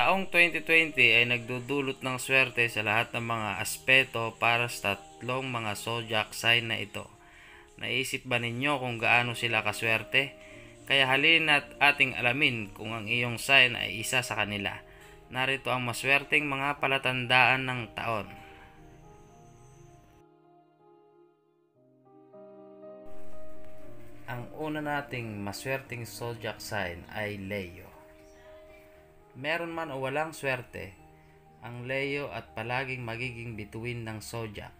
taong 2020 ay nagdudulot ng swerte sa lahat ng mga aspeto para sa tatlong mga zodiac sign na ito. Naisip ba ninyo kung gaano sila kaswerte? Kaya halina at ating alamin kung ang iyong sign ay isa sa kanila. Narito ang maswerteng mga palatandaan ng taon. Ang una nating maswerteng zodiac sign ay Leo. Meron man o walang swerte, ang Leo at palaging magiging bituin ng zodiac.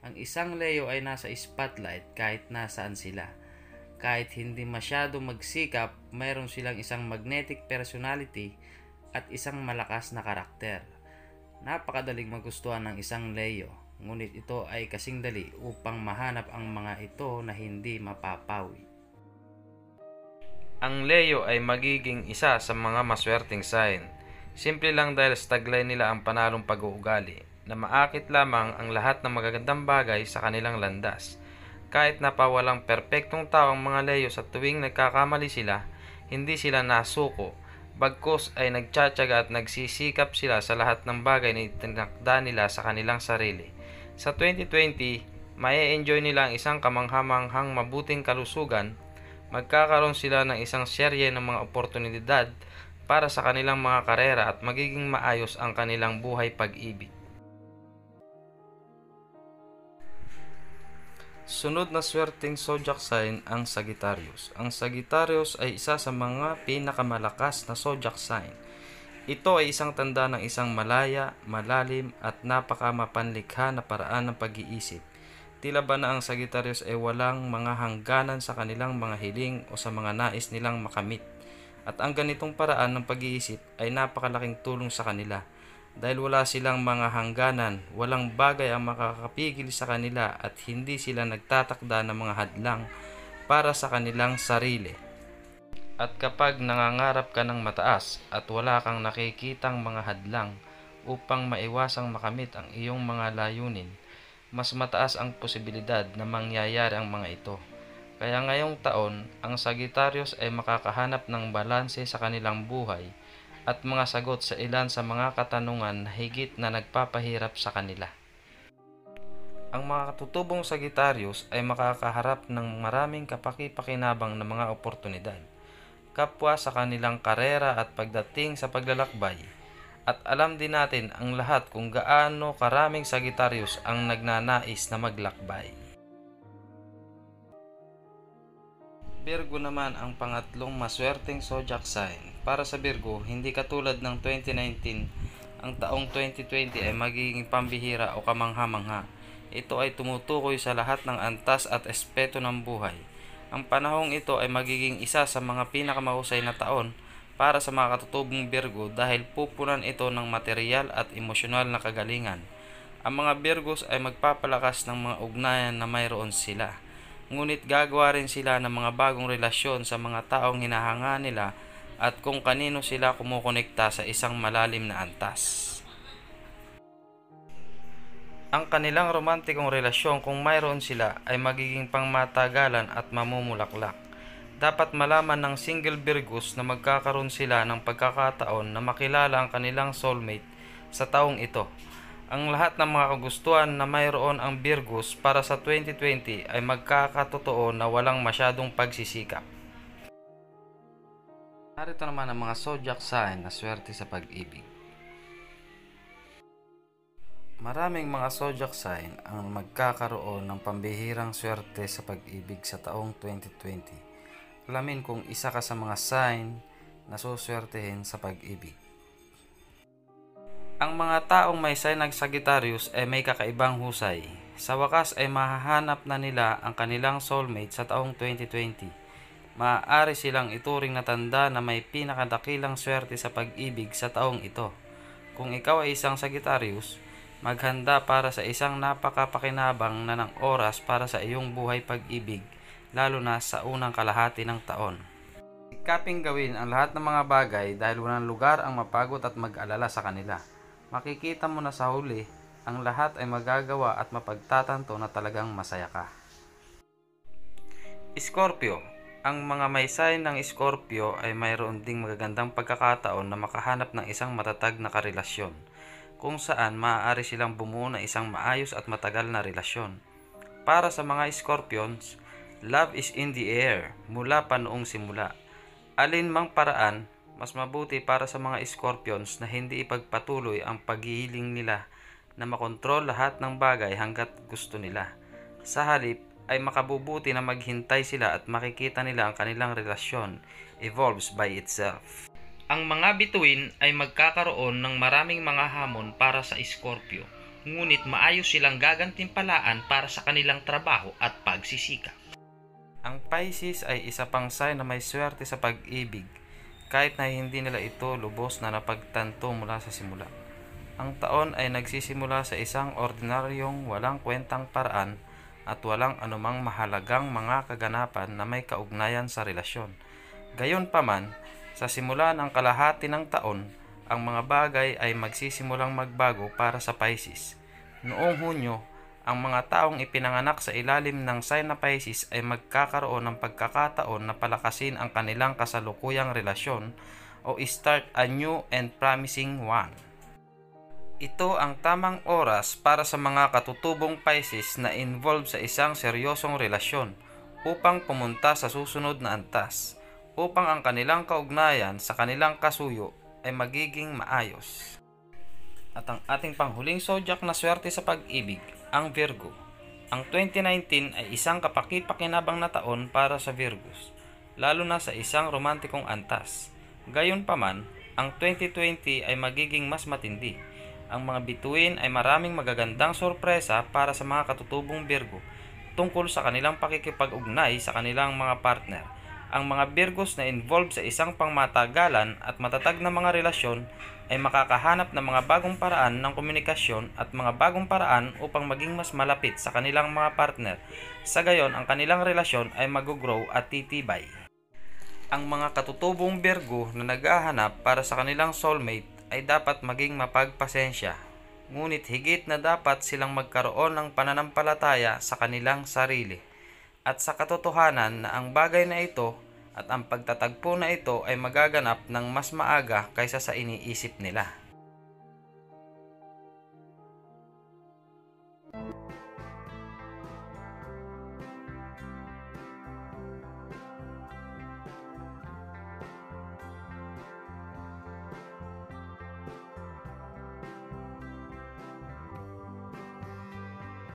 Ang isang Leo ay nasa spotlight kahit nasaan sila. Kahit hindi masyado magsikap, mayroon silang isang magnetic personality at isang malakas na karakter. Napakadaling magustuhan ng isang Leo, ngunit ito ay kasing dali upang mahanap ang mga ito na hindi mapapawi. Ang Leo ay magiging isa sa mga maswerteng sign. Simple lang dahil sa taglay nila ang panalong pag-uugali, na maakit lamang ang lahat ng magagandang bagay sa kanilang landas. Kahit napawalang perpektong tao ang mga Leo sa tuwing nagkakamali sila, hindi sila nasuko, bagkus ay nagtsatsaga at nagsisikap sila sa lahat ng bagay na itinakda nila sa kanilang sarili. Sa 2020, mai-enjoy nila ang isang kamanghamanghang mabuting kalusugan. Magkakaroon sila ng isang serye ng mga oportunidad para sa kanilang mga karera at magiging maayos ang kanilang buhay pag-ibig. Sunod na swerteng zodiac sign ang Sagittarius. Ang Sagittarius ay isa sa mga pinakamalakas na zodiac sign. Ito ay isang tanda ng isang malaya, malalim at napakamapanlikha na paraan ng pag-iisip. Tila ba na ang Sagittarius ay walang mga hangganan sa kanilang mga hiling o sa mga nais nilang makamit. At ang ganitong paraan ng pag-iisip ay napakalaking tulong sa kanila. Dahil wala silang mga hangganan, walang bagay ang makakapigil sa kanila at hindi sila nagtatakda ng mga hadlang para sa kanilang sarili. At kapag nangangarap ka ng mataas at wala kang nakikitang mga hadlang upang maiwasang makamit ang iyong mga layunin, mas mataas ang posibilidad na mangyayari ang mga ito. Kaya ngayong taon, ang Sagittarius ay makakahanap ng balanse sa kanilang buhay at mga sagot sa ilan sa mga katanungan na higit na nagpapahirap sa kanila. Ang mga katutubong Sagittarius ay makakaharap ng maraming kapaki-pakinabang na mga oportunidad, kapwa sa kanilang karera at pagdating sa paglalakbay. At alam din natin ang lahat kung gaano karaming Sagittarius ang nagnanais na maglakbay. Virgo naman ang pangatlong maswerteng zodiac sign. Para sa Virgo, hindi katulad ng 2019, ang taong 2020 ay magiging pambihira o kamangha-mangha. Ito ay tumutukoy sa lahat ng antas at espeto ng buhay. Ang panahong ito ay magiging isa sa mga pinakamahusay na taon para sa mga katutubong Virgo dahil pupunan ito ng material at emosyonal na kagalingan. Ang mga Virgos ay magpapalakas ng mga ugnayan na mayroon sila. Ngunit gagawa rin sila ng mga bagong relasyon sa mga taong hinahanga nila at kung kanino sila kumukonekta sa isang malalim na antas. Ang kanilang romantikong relasyon kung mayroon sila ay magiging pangmatagalan at mamumulaklak. Dapat malaman ng single Virgos na magkakaroon sila ng pagkakataon na makilala ang kanilang soulmate sa taong ito. Ang lahat ng mga kagustuhan na mayroon ang Virgos para sa 2020 ay magkakatotoo na walang masyadong pagsisikap. Narito naman ang mga zodiac sign na swerte sa pag-ibig. Maraming mga zodiac sign ang magkakaroon ng pambihirang swerte sa pag-ibig sa taong 2020. Alamin kung isa ka sa mga sign na suswertehin sa pag-ibig. Ang mga taong may sign ng Sagittarius ay may kakaibang husay. Sa wakas ay mahahanap na nila ang kanilang soulmate sa taong 2020. Maaari silang ituring na tanda na may pinakadakilang swerte sa pag-ibig sa taong ito. Kung ikaw ay isang Sagittarius, maghanda para sa isang napakapakinabang na ng oras para sa iyong buhay pag-ibig, lalo na sa unang kalahati ng taon. Sikaping gawin ang lahat ng mga bagay dahil walang lugar ang mapagod at mag-alala sa kanila. Makikita mo na sa huli, ang lahat ay magagawa at mapagtatanto na talagang masaya ka. Scorpio, Ang mga may sign ng Scorpio ay mayroon ding magagandang pagkakataon na makahanap ng isang matatag na karelasyon, kung saan maaari silang bumuo ng isang maayos at matagal na relasyon. Para sa mga Scorpions, love is in the air mula pa noong simula. Alin mang paraan, mas mabuti para sa mga Scorpions na hindi ipagpatuloy ang paghihiling nila na makontrol lahat ng bagay hanggat gusto nila. Sa halip ay makabubuti na maghintay sila at makikita nila ang kanilang relasyon evolves by itself. Ang mga bituin ay magkakaroon ng maraming mga hamon para sa Scorpio, ngunit maayos silang gagantimpalaan para sa kanilang trabaho at pagsisikap. Ang Pisces ay isa pang sign na may swerte sa pag-ibig, kahit na hindi nila ito lubos na napagtanto mula sa simula. Ang taon ay nagsisimula sa isang ordinaryong walang kwentang paraan at walang anumang mahalagang mga kaganapan na may kaugnayan sa relasyon. Gayunpaman, sa simula ng kalahati ng taon, ang mga bagay ay magsisimulang magbago para sa Pisces. Noong Hunyo, ang mga taong ipinanganak sa ilalim ng sign na Pisces ay magkakaroon ng pagkakataon na palakasin ang kanilang kasalukuyang relasyon o start a new and promising one. Ito ang tamang oras para sa mga katutubong Pisces na involved sa isang seryosong relasyon upang pumunta sa susunod na antas, upang ang kanilang kaugnayan sa kanilang kasuyo ay magiging maayos. At ang ating panghuling zodiac na swerte sa pag-ibig, ang Virgo. Ang 2019 ay isang kapaki-pakinabang na taon para sa Virgos, lalo na sa isang romantikong antas. Gayunpaman, ang 2020 ay magiging mas matindi. Ang mga bituin ay maraming magagandang sorpresa para sa mga katutubong Virgo tungkol sa kanilang pakikipag-ugnay sa kanilang mga partner. Ang mga Virgos na involved sa isang pangmatagalan at matatag na mga relasyon ay makakahanap ng mga bagong paraan ng komunikasyon at mga bagong paraan upang maging mas malapit sa kanilang mga partner. Sa gayon, ang kanilang relasyon ay mag-grow at titibay. Ang mga katutubong Virgo na naghahanap para sa kanilang soulmate ay dapat maging mapagpasensya, ngunit higit na dapat silang magkaroon ng pananampalataya sa kanilang sarili at sa katotohanan na ang bagay na ito at ang pagtatagpo na ito ay magaganap ng mas maaga kaysa sa iniisip nila.